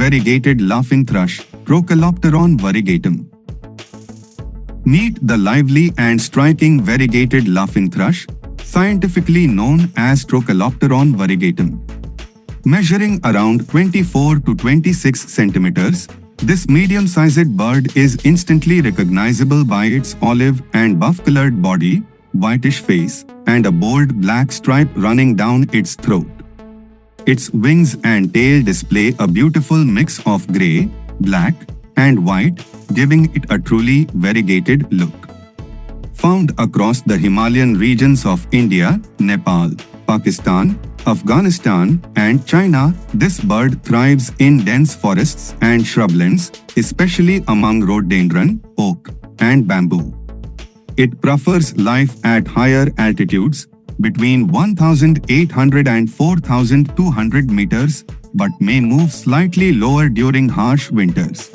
variegated laughingthrush, Trochalopteron variegatum. Meet the lively and striking variegated laughingthrush, scientifically known as Trochalopteron variegatum. Measuring around 24 to 26 centimeters, this medium-sized bird is instantly recognizable by its olive and buff-colored body, whitish face, and a bold black stripe running down its throat. Its wings and tail display a beautiful mix of grey, black, and white, giving it a truly variegated look. Found across the Himalayan regions of India, Nepal, Pakistan, Afghanistan, and China, this bird thrives in dense forests and shrublands, especially among rhododendron, oak, and bamboo. It prefers life at higher altitudes, between 1,800 and 4,200 meters, but may move slightly lower during harsh winters.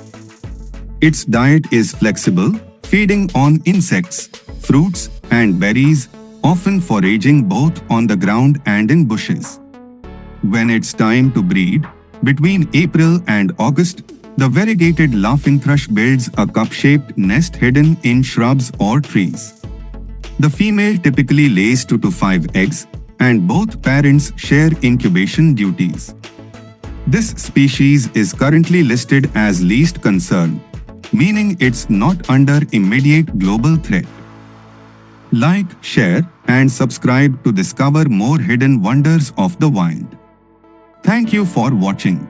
Its diet is flexible, feeding on insects, fruits, and berries, often foraging both on the ground and in bushes. When it's time to breed, between April and August, the variegated laughingthrush builds a cup-shaped nest hidden in shrubs or trees. The female typically lays 2 to 5 eggs, and both parents share incubation duties. This species is currently listed as least concern, meaning it's not under immediate global threat. Like, share, and subscribe to discover more hidden wonders of the wild. Thank you for watching.